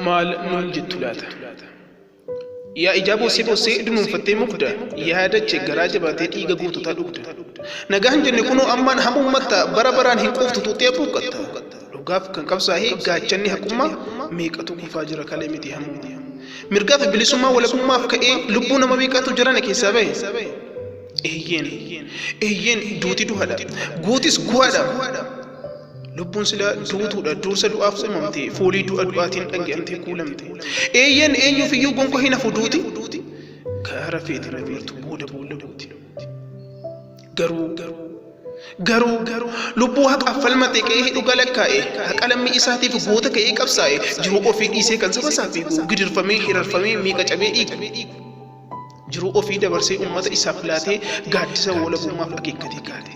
maal nuun jettu laata yaa ijaaboo si boosee dhuunfattee mugda yaadache garaa jabaatee dhiiga goototaa dhugda nagaan jenne kunoo ammaan hamummatta bara baraan hin quuftu tuutee buuqatta dhugaaf kan qabsaa'ee gaachanni haqummaa meeqatu kufaa jira kalee miti hamuu mirgaaf bilisummaa walabummaaf ka'ee lubbuu nama meeqatu jirana keessaa bahe eeyyeen duuti duhadha guutis guhaadha lubbuun sila duutuudha dursa du'aaf uumamte foolii du'a du'aatiin dhange'amtee kuulamte eeyyen eenyuuf iyyuu gonko hin hafu duuti gaara feeti namirtu booda duuti garuu lubbuu haqaaf falmate qe'ee dhuga lakkaa'e haqa lammii isaatiif goota ka'ee qabsaa'e jiruu ofii dhiisee kan saba isaaf eegu gidirfamee hirarfamee miiqa cabee dhiigu jiruu ofii dabarsee uummata isaaf laatee gaaddisa walabummaaf akeekkatee kaate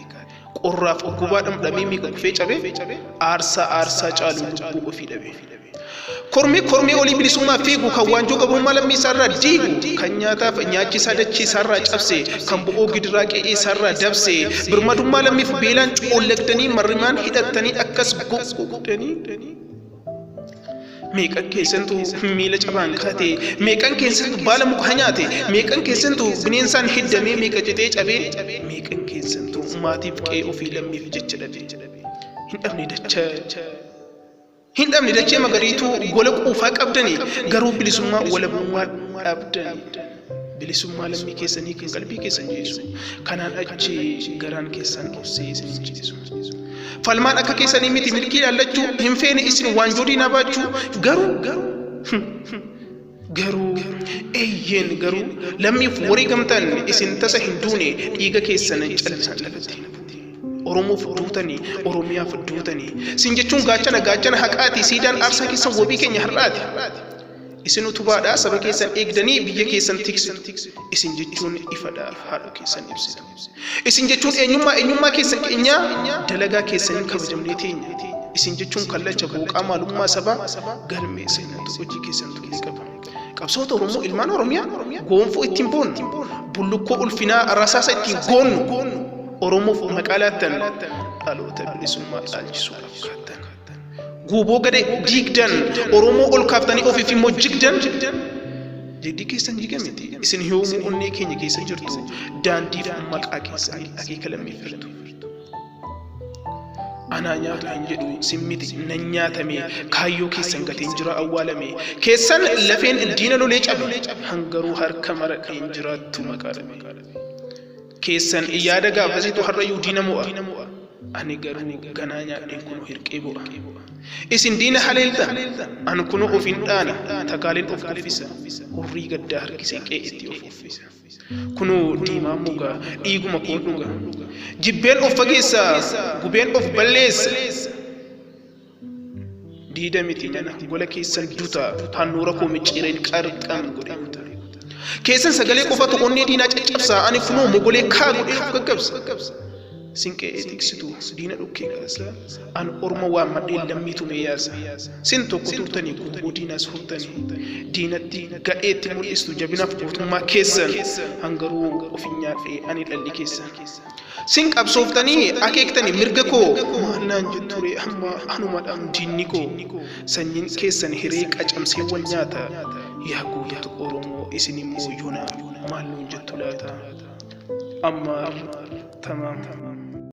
qorraaf oggubaa dhamdhamee miiqa kufee cabee aarsaa caalu lubbuu ofii dhabe kormee olii bilisummaa fiigu kan waanjoo gabummaa lammii isaarraa diigu kan nyaataaf nyaachisaa dachee isaarraa cabse kan bu'oo gidiraa qe'ee isaarraa dabse birmadummaa lammiif beelaan coollagdanii marrimaan hidhattanii akkas goggodhanii meeqan keessantu miila cabaan kaate meeqan keessantu baala muka nyaate meeqan keessantu bineensaan hiddamee meeqa jedhee cabee meeqan keessantu maatiif qe'ee ofii lammiif jecha dhabe hin dhabne dachee magariituu gola quufaa qabdanii garuu bilisummaa walabummaa dhabdanii bilisummaa lammii keessanii kan qalbii keessan jeesu kanaan achi garaan keessan obsee isin ciisu falmaan akka keessanii miti milkii laallachuu hin feene isin waanjoo diinaa baachuu garuu eeyyeen garuu lammiif warii gamtaan isin tasa hin duune dhiiga keessan callisaan dhalate Oromoof duutanii Oromiyaaf duutanii sin jechuun gaachana haqaati siidaan aarsaa keessan wabii keenya har'aati isin utubaadhaa saba keessan eegdanii biyya keessan tiksitu isin jechuun ifadhaaf haadha keessan ibsitu isin jechuun eenyummaa keessan keenyaa dalagaa keessanii kabajamnee teenya isin jechuun kallacha booqaa maalummaa sabaa galmee seenatu hojii keessan tulee qaba qabsoota Oromoo ilmaan Oromiyaa goonfoo ittiin boonnu bullukkoo ulfinaa rasaasa ittiin goonnu Oromoof maqaalaattan dhaloota bilisummaa dhaalchisuudhaaf kaattan guuboo gade diigdan Oromoo ol kaaftanii ofiif immoo jigdan jedhii keessan jigameti isin yoomuu onnee keenya keessa jirtu daandiif maqaa keessanii akeeka lammeeffirtu anaa nyaatu hin jedhu simmiti nan nyaatame kaayyoo keessan gateen jira awwaalame keessan lafeen diina lolee cabe hangaruu harka mara hin jiraattu maqaadhame keessan yaada gaafasitu har'ayyuu diina mo'a ani garuu ganaa nyaadheen kun hirqee bu'a isin diina haleelta an kunu of hin dhaana takaaleen of kuffisa hurrii gaddaa harkisee qe'eetti of uffisa kunu diimaa mugaa dhiiguma koon dhuga jibbeen of fageessa gubeen of balleessa diida miti mana gola keessan duta hannuura koo micciireen qarqam godhe keessan sagalee qofatu onnee diinaa caccabsaa ani kunoo mogolee kaa godhee of gaggabsa sinqee tiksitu diina dhukkee kaasa an orma waan madheen lammiitu meeyyaasa sin tokko turtanii gubboo diinaas furtanii diinatti gadheetti mul'istu jabinaaf gootummaa keessan hangaruu ofin nyaadhee ani dhalli keessan sin qabsooftanii akeektanii mirga koo maalnaan jetture amma anumadhaan diinni koo sanyiin keessan hiree qacamsee wal nyaata yaa guutuu Oromoo isin immoo yoona maal nuun jettu laata amma tamaam